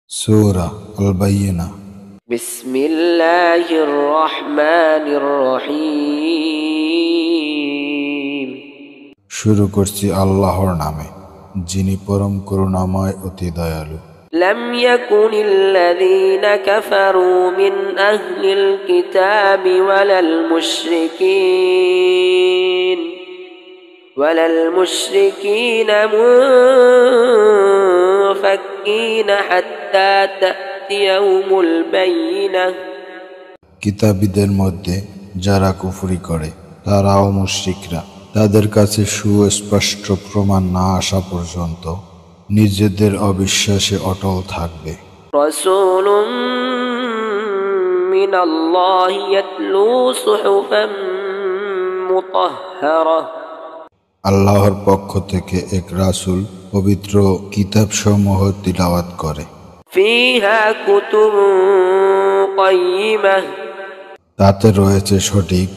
সূরা আল-বায়িনা। বিসমিল্লাহির রহমানির রহিম। শুরু করছি আল্লাহর নামে, যিনি পরম করুণাময় অতি দয়ালু। لم يكن الذين كفروا من أهل الكتاب ولا المشركين منفكين حتى تأتيهم البينة। কিতাবীদের মধ্যে যারা কুফরি করে তারাও মুশরিকরা তাদের কাছে সুস্পষ্ট প্রমাণ না আসা পর্যন্ত নিজেদের অবিশ্বাসে অটল থাকবে। رسول من الله يتلو صحفا مطهرة। আল্লাহর পক্ষ থেকে এক রাসূল পবিত্র কিতাবসমূহ তিলাওয়াত করে। فيها كتب قيمة। তাতে রয়েছে সঠিক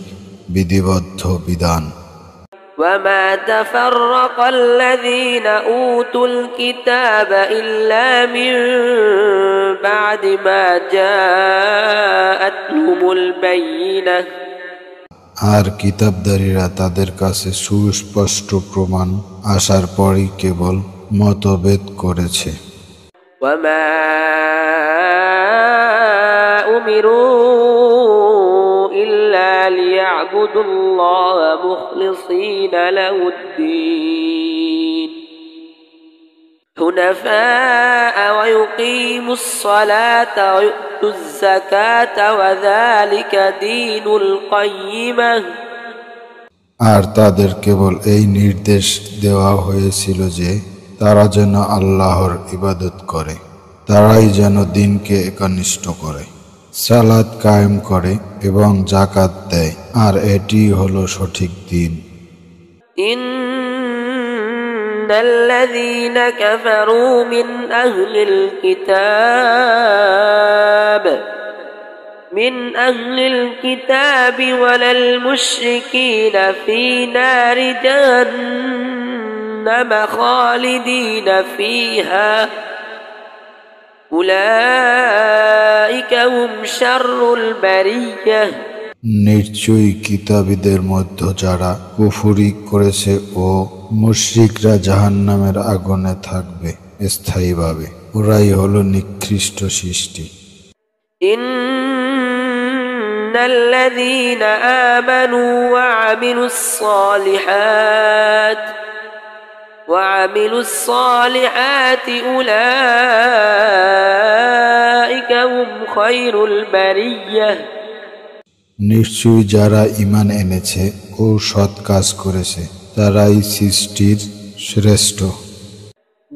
বিধিবদ্ধ বিধান। وما تفرق الذين أوتوا الكتاب إلا من بعد ما جاءتهم البينة। আর কিতাবদারীরা তাদের কাছে সুস্পষ্ট প্রমাণ আসার পরই কেবল মতভেদ করেছে। وما أمروا إلا ليعبدوا الله مخلصين له الدين حنفاء ويقيموا الصلاة ويؤتوا الزكاة وذلك دين القيمة। আর তাদের কেবল এই নির্দেশ দেওয়া হয়েছিল যে তারা যেন আল্লাহর ইবাদত করে, তারাই যেন দিনকে একনিষ্ঠ করে, সালাত কায়েম করে এবং যাকাত দেয়, আর এটি হলো সঠিক দিন। إن الذين كفروا من أهل الكتاب ولا المشركين في نار جهنم خالدين فيها أولئك هم شر البرية। নিশ্চয়ই কিতাবীদের মধ্যে যারা কুফরি করেছে ও মুশরিকরা জাহান্নামের আগুনে থাকবে স্থায়ীভাবে, ওরাই হলো নিকৃষ্ট সৃষ্টি। إن الذين آمنوا وعملوا الصالحات أولئك هم خير البرية। নিশ্চয়ই যারা ঈমান এনেছে ও সৎ কাজ করেছে তারাই সৃষ্টির শ্রেষ্ঠ।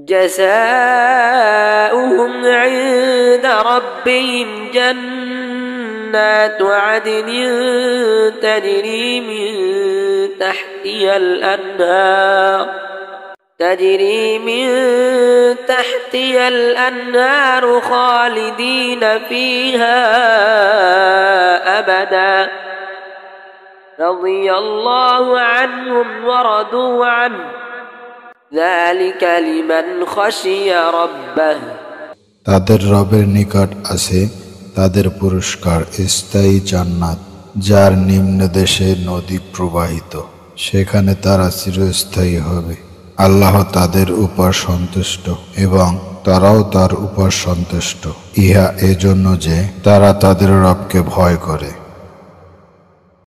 جزاؤهم عند ربهم جنات عدن تجري من تحتها الأنهار خالدين فيها أبدا رضي الله عنهم ورضوا عنه ذلك لمن خشي ربه। তাদের রবের নিকট আছে তাদের পুরস্কার স্থায়ী জান্নাত, যার নিম্ন দেশে নদী প্রবাহিত, সেখানে তারা চিরস্থায়ী হবে। আল্লাহ তাদের উপর সন্তুষ্ট এবং তারাও তার উপর সন্তুষ্ট। ইহা এজন্য যে তারা তাদের রবকে ভয় করে।